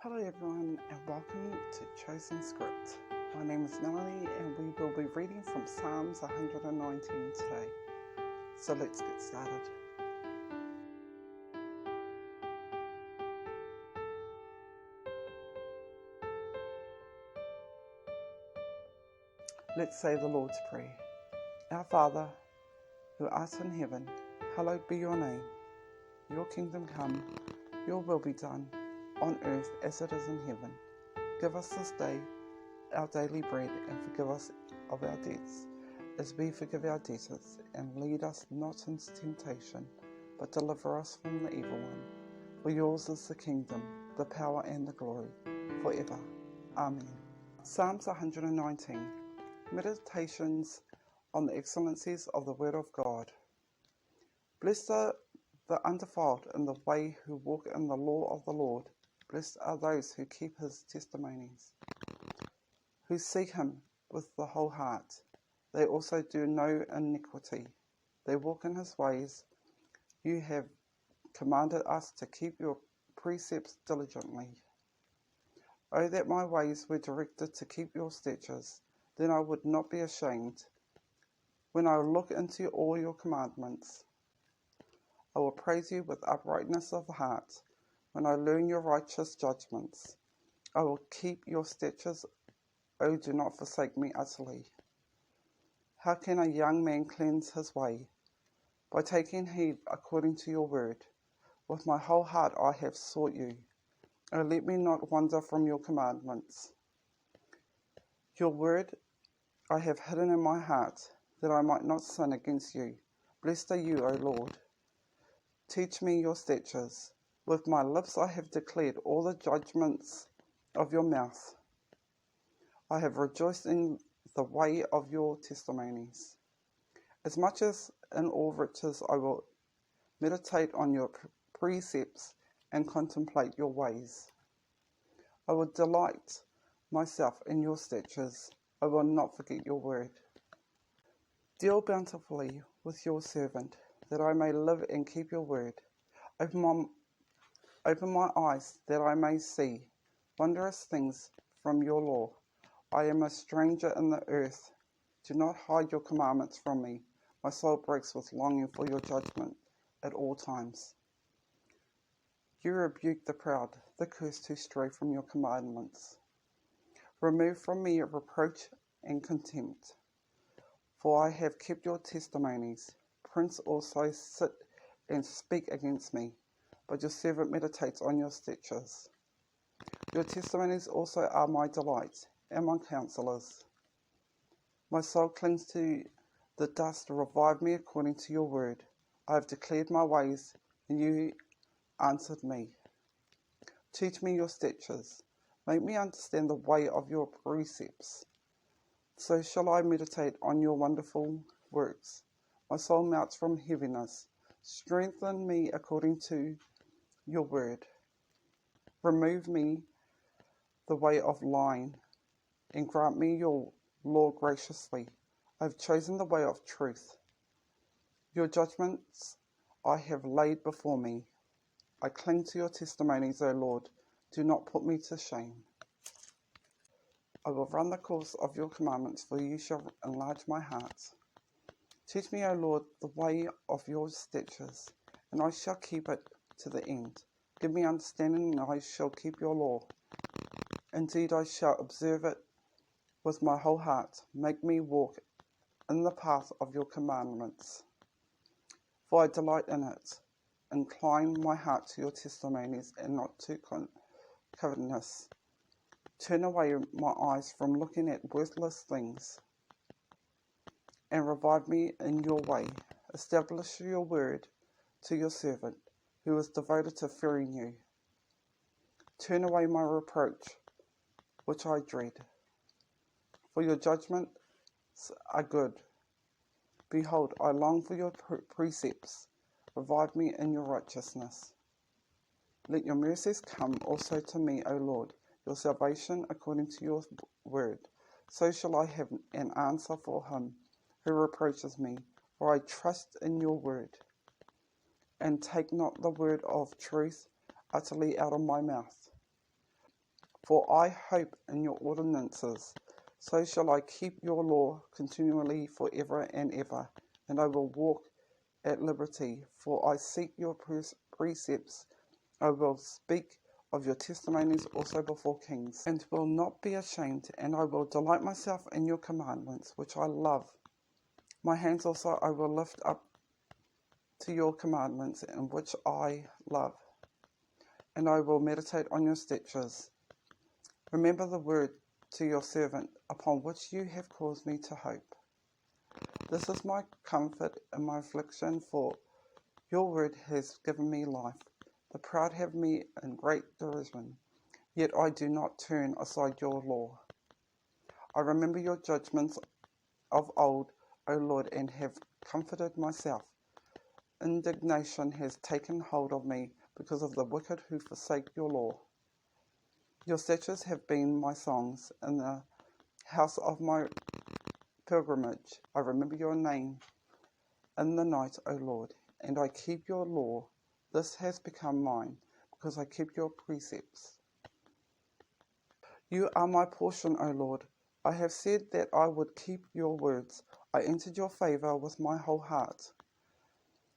Hello everyone and welcome to Chosen Script. My name is Melanie and we will be reading from Psalms 119 today. So let's get started. Let's say the Lord's Prayer. Our Father, who art in heaven, hallowed be your name. Your kingdom come, your will be done, on earth as it is in heaven. Give us this day our daily bread, and forgive us of our debts, as we forgive our debtors, and lead us not into temptation, but deliver us from the evil one. For yours is the kingdom, the power and the glory, forever. Amen. Psalms 119. Meditations on the excellencies of the Word of God. Blessed are the undefiled in the way who walk in the law of the Lord. Blessed are those who keep his testimonies, who seek him with the whole heart. They also do no iniquity. They walk in his ways. You have commanded us to keep your precepts diligently. Oh, that my ways were directed to keep your statutes, then I would not be ashamed. When I look into all your commandments, I will praise you with uprightness of heart. When I learn your righteous judgments, I will keep your statutes. Oh, do not forsake me utterly. How can a young man cleanse his way? By taking heed according to your word. With my whole heart I have sought you. Oh, let me not wander from your commandments. Your word I have hidden in my heart, that I might not sin against you. Blessed are you, O Lord. Teach me your statutes. With my lips I have declared all the judgments of your mouth. I have rejoiced in the way of your testimonies. As much as in all riches I will meditate on your precepts and contemplate your ways. I will delight myself in your statutes. I will not forget your word. Deal bountifully with your servant, that I may live and keep your word. Open my eyes, that I may see wondrous things from your law. I am a stranger in the earth. Do not hide your commandments from me. My soul breaks with longing for your judgment at all times. You rebuke the proud, the cursed who stray from your commandments. Remove from me reproach and contempt, for I have kept your testimonies. Prince also sit and speak against me, but your servant meditates on your statutes. Your testimonies also are my delight, and my counselors. My soul clings to the dust. Revive me according to your word. I have declared my ways, and you answered me. Teach me your statutes. Make me understand the way of your precepts. So shall I meditate on your wonderful works. My soul melts from heaviness. Strengthen me according to your word. Remove me the way of lying, and grant me your law graciously. I have chosen the way of truth. Your judgments I have laid before me. I cling to your testimonies, O Lord. Do not put me to shame. I will run the course of your commandments, for you shall enlarge my heart. Teach me, O Lord, the way of your statutes, and I shall keep it to the end. Give me understanding, and I shall keep your law. Indeed, I shall observe it with my whole heart. Make me walk in the path of your commandments, for I delight in it. Incline my heart to your testimonies, and not to covetousness. Turn away my eyes from looking at worthless things, and revive me in your way. Establish your word to your servant, who is devoted to fearing you. Turn away my reproach, which I dread. For your judgments are good. Behold, I long for your precepts. Revive me in your righteousness. Let your mercies come also to me, O Lord, your salvation according to your word. So shall I have an answer for him who reproaches me, for I trust in your word. And take not the word of truth utterly out of my mouth. For I hope in your ordinances. So shall I keep your law continually forever and ever, and I will walk at liberty, for I seek your precepts. I will speak of your testimonies also before kings, and will not be ashamed, and I will delight myself in your commandments, which I love. My hands also I will lift up to your commandments, in which I love, and I will meditate on your statutes. Remember the word to your servant, upon which you have caused me to hope. This is my comfort in my affliction, for your word has given me life. The proud have me in great derision, yet I do not turn aside your law. I remember your judgments of old, O Lord, and have comforted myself. Indignation has taken hold of me because of the wicked who forsake your law. Your statutes have been my songs in the house of my pilgrimage. I remember your name in the night, O Lord, and I keep your law. This has become mine, because I keep your precepts. You are my portion, O Lord. I have said that I would keep your words. I entered your favour with my whole heart.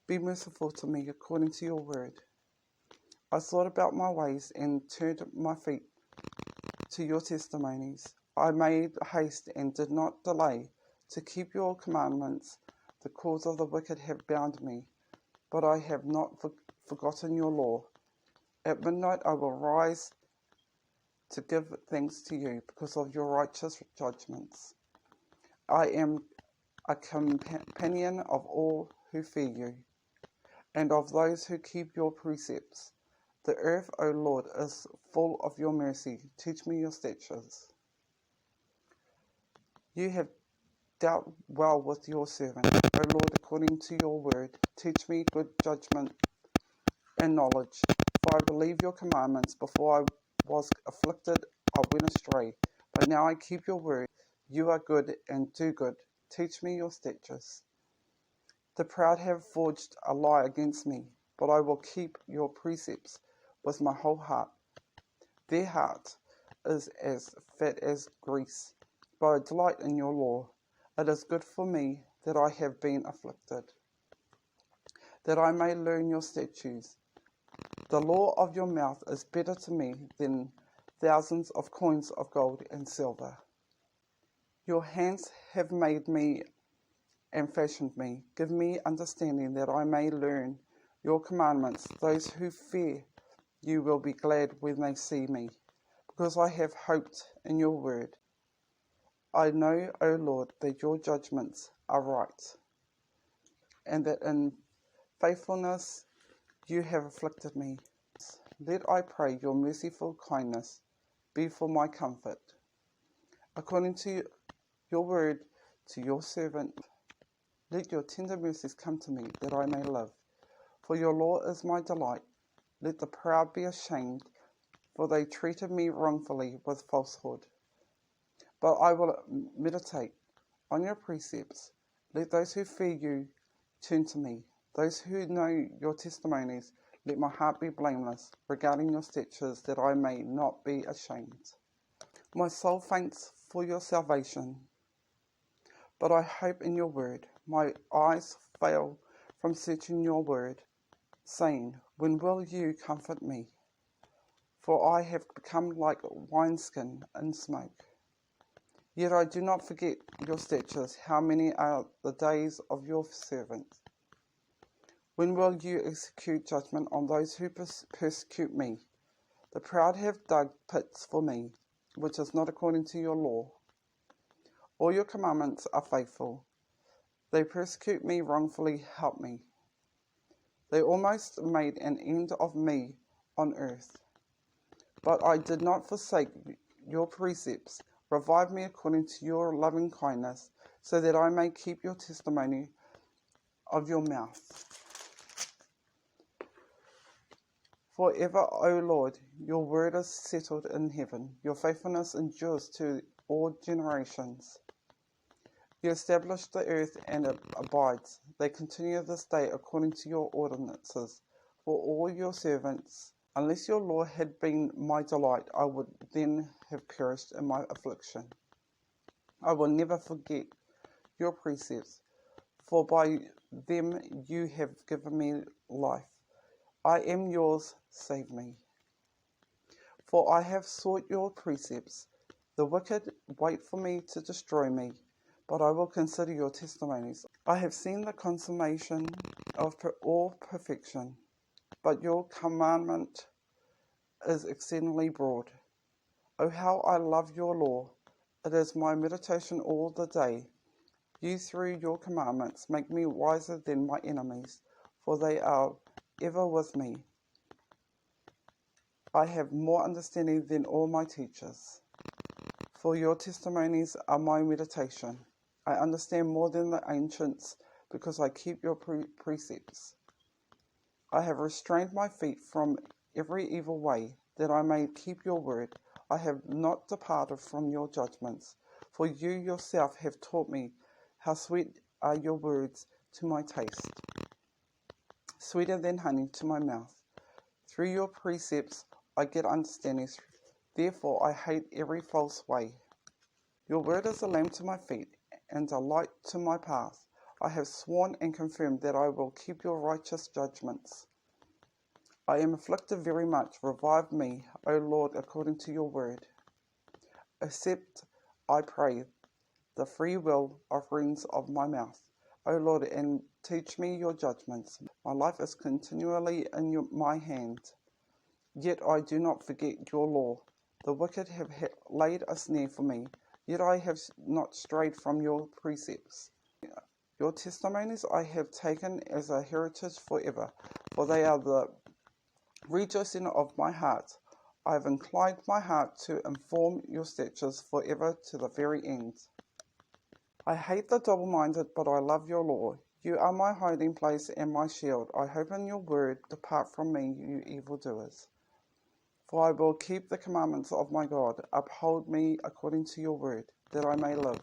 Be merciful to me according to your word. I thought about my ways and turned my feet to your testimonies. I made haste and did not delay to keep your commandments. The cords of the wicked have bound me, but I have not forgotten your law. At midnight I will rise to give thanks to you because of your righteous judgments. I am a companion of all who fear you, and of those who keep your precepts. The earth, O Lord, is full of your mercy. Teach me your statutes. You have dealt well with your servant, O Lord, according to your word. Teach me good judgment and knowledge. For I believe your commandments. Before I was afflicted, I went astray. But now I keep your word. You are good and do good. Teach me your statutes. The proud have forged a lie against me, but I will keep your precepts with my whole heart. Their heart is as fat as grease, but I delight in your law. It is good for me that I have been afflicted, that I may learn your statutes. The law of your mouth is better to me than thousands of coins of gold and silver. Your hands have made me and fashioned me. Give me understanding that I may learn your commandments. Those who fear you will be glad when they see me, because I have hoped in your word. I know, O Lord, that your judgments are right, and that in faithfulness you have afflicted me. Let, I pray, your merciful kindness be for my comfort. According to your word to your servant, let your tender mercies come to me, that I may live. For your law is my delight. Let the proud be ashamed, for they treated me wrongfully with falsehood. But I will meditate on your precepts. Let those who fear you turn to me. Those who know your testimonies, let my heart be blameless regarding your statutes, that I may not be ashamed. My soul faints for your salvation, but I hope in your word. My eyes fail from searching your word, saying, when will you comfort me? For I have become like wineskin in smoke. Yet I do not forget your statutes. How many are the days of your servant? When will you execute judgment on those who persecute me? The proud have dug pits for me, which is not according to your law. All your commandments are faithful. They persecute me wrongfully, help me. They almost made an end of me on earth. But I did not forsake your precepts. Revive me according to your loving kindness, so that I may keep your testimony of your mouth. Forever, O Lord, your word is settled in heaven. Your faithfulness endures to all generations. You establish the earth and it abides. They continue this day according to your ordinances. For all your servants Unless your law had been my delight, I would then have perished in my affliction. I will never forget your precepts, for by them you have given me life. I am yours, save me. For I have sought your precepts. The wicked wait for me to destroy me, but I will consider your testimonies. I have seen the consummation of all perfection, but your commandment is exceedingly broad. Oh, how I love your law! It is my meditation all the day. You, through your commandments, make me wiser than my enemies, for they are ever with me. I have more understanding than all my teachers, for your testimonies are my meditation. I understand more than the ancients, because I keep your precepts. I have restrained my feet from every evil way, that I may keep your word. I have not departed from your judgments, for you yourself have taught me how sweet are your words to my taste, sweeter than honey to my mouth. Through your precepts I get understanding, therefore I hate every false way. Your word is a lamp to my feet and a light to my path. I have sworn and confirmed that I will keep your righteous judgments. I am afflicted very much. Revive me, O Lord, according to your word. Accept, I pray, the free will offerings of my mouth, O Lord, and teach me your judgments. My life is continually in my hand, yet I do not forget your law. The wicked have laid a snare for me, yet I have not strayed from your precepts. Your testimonies I have taken as a heritage forever, for they are the rejoicing of my heart. I have inclined my heart to inform your statutes forever to the very end. I hate the double-minded, but I love your law. You are my hiding place and my shield. I hope in your word. Depart from me, you evildoers. For I will keep the commandments of my God. Uphold me according to your word, that I may live.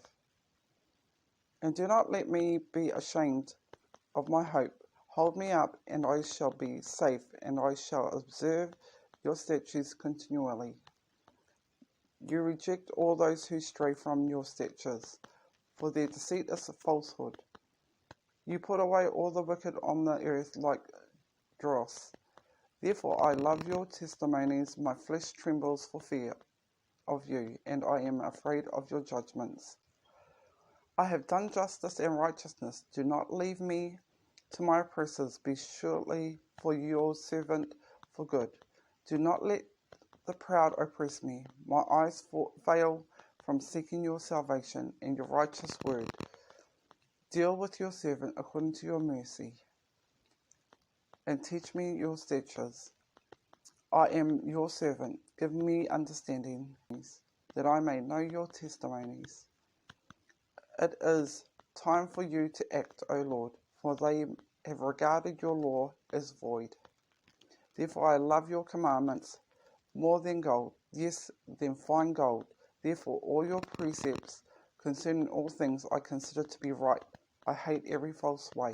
And do not let me be ashamed of my hope. Hold me up, and I shall be safe, and I shall observe your statutes continually. You reject all those who stray from your statutes, for their deceit is a falsehood. You put away all the wicked on the earth like dross. Therefore I love your testimonies. My flesh trembles for fear of you, and I am afraid of your judgments. I have done justice and righteousness. Do not leave me to my oppressors. Be surely for your servant for good. Do not let the proud oppress me. My eyes fail from seeking your salvation and your righteous word. Deal with your servant according to your mercy, and teach me your statutes. I am your servant. Give me understanding, that I may know your testimonies. It is time for you to act, O Lord, for they have regarded your law as void. Therefore I love your commandments more than gold, yes, than fine gold. Therefore all your precepts concerning all things I consider to be right. I hate every false way.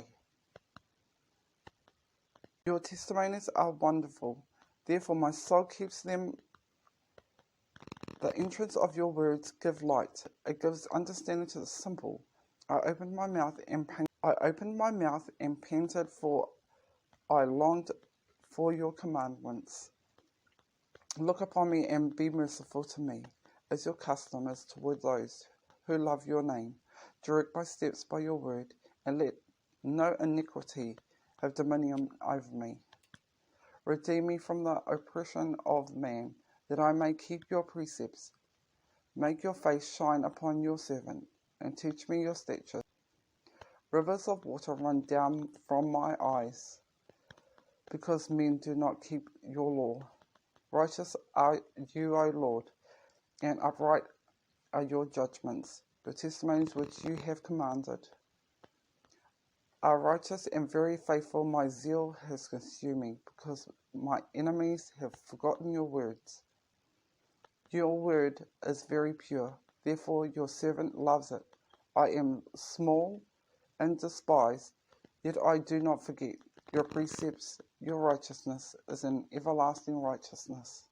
Your testimonies are wonderful. Therefore my soul keeps them. The entrance of your words give light. It gives understanding to the simple. I opened my mouth and panted, for I longed for your commandments. Look upon me and be merciful to me, as your custom is toward those who love your name. Direct my steps by your word, and let no iniquity have dominion over me. Redeem me from the oppression of man, that I may keep your precepts. Make your face shine upon your servant, and teach me your statutes. Rivers of water run down from my eyes, because men do not keep your law. Righteous are you, O Lord, and upright are your judgments. Your testimonies which you have commanded are righteous and very faithful. My zeal has consumed me, because my enemies have forgotten your words. Your word is very pure, therefore your servant loves it. I am small and despised, yet I do not forget Your precepts, your righteousness is an everlasting righteousness,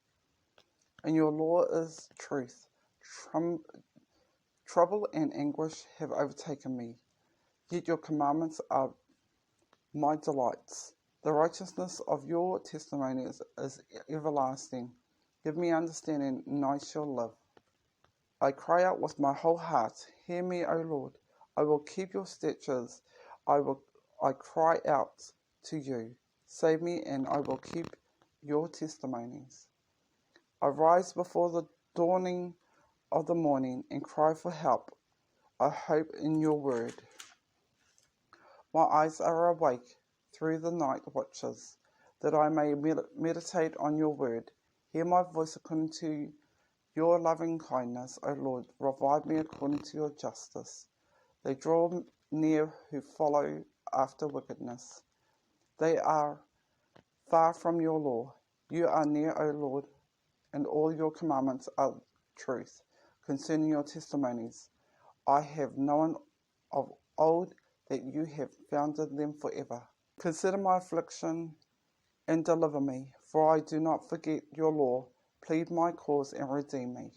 and your law is truth. Trouble and anguish have overtaken me, yet your commandments are my delights. The righteousness of your testimonies is everlasting. Give me understanding, and I shall live. I cry out with my whole heart, hear me, O Lord. I will keep your statutes. I cry out to you. Save me, and I will keep your testimonies. I rise before the dawning of the morning and cry for help. I hope in your word. My eyes are awake through the night watches, that I may meditate on your word. Hear my voice according to your loving kindness, O Lord. Revive me according to your justice. They draw near who follow after wickedness. They are far from your law. You are near, O Lord, and all your commandments are truth. Concerning your testimonies, I have known of old that you have founded them forever. Consider my affliction and deliver me, for I do not forget your law. Plead my cause and redeem me.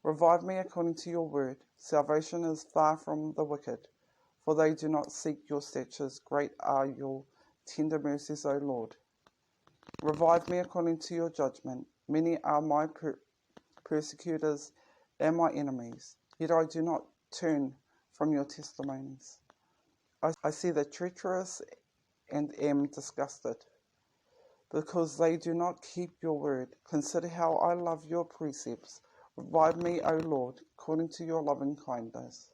Revive me according to your word. Salvation is far from the wicked, for they do not seek your statutes. Great are your tender mercies, O Lord. Revive me according to your judgment. Many are my persecutors and my enemies, yet I do not turn from your testimonies. I see the treacherous and am disgusted, because they do not keep your word. Consider how I love your precepts. Revive me, O Lord, according to your loving kindness.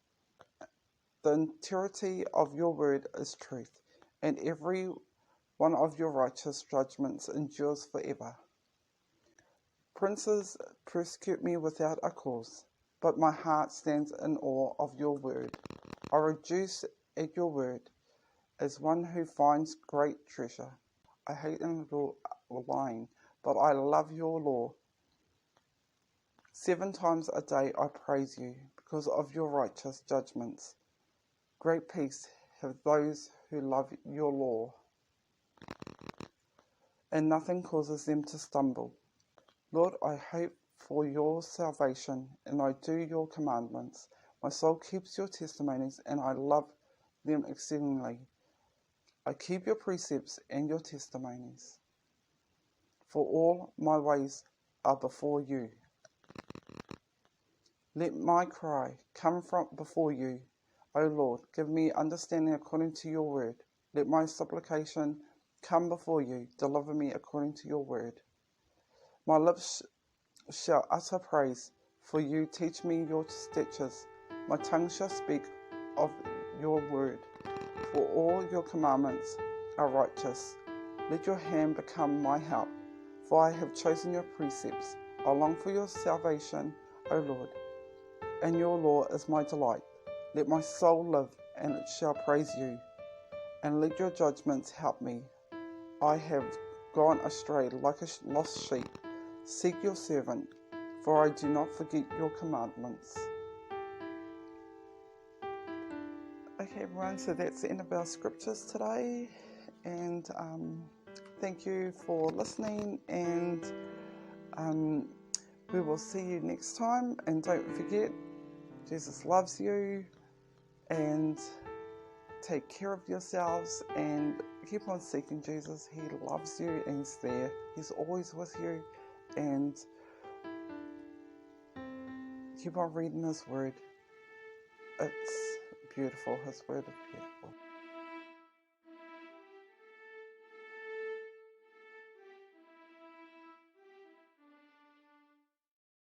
The entirety of your word is truth, and every one of your righteous judgments endures forever. Princes persecute me without a cause, but my heart stands in awe of your word. I rejoice at your word as one who finds great treasure. I hate lying, but I love your law. 7 times a day I praise you because of your righteous judgments. Great peace have those who love your law, and nothing causes them to stumble. Lord, I hope for your salvation, and I do your commandments. My soul keeps your testimonies, and I love them exceedingly. I keep your precepts and your testimonies, for all my ways are before you. Let my cry come from before you, O Lord. Give me understanding according to your word. Let my supplication come before you. Deliver me according to your word. My lips shall utter praise, for you teach me your statutes. My tongue shall speak of your word, for all your commandments are righteous. Let your hand become my help, for I have chosen your precepts. I long for your salvation, O Lord, and your law is my delight. Let my soul live, and it shall praise you, and let your judgments help me. I have gone astray like a lost sheep. Seek your servant, for I do not forget your commandments. Okay, everyone, so that's the end of our scriptures today, and thank you for listening, and we will see you next time. And don't forget, Jesus loves you, and take care of yourselves, and keep on seeking Jesus. He loves you, and he's there. He's always with you, and keep on reading his word. It's beautiful. His word is beautiful.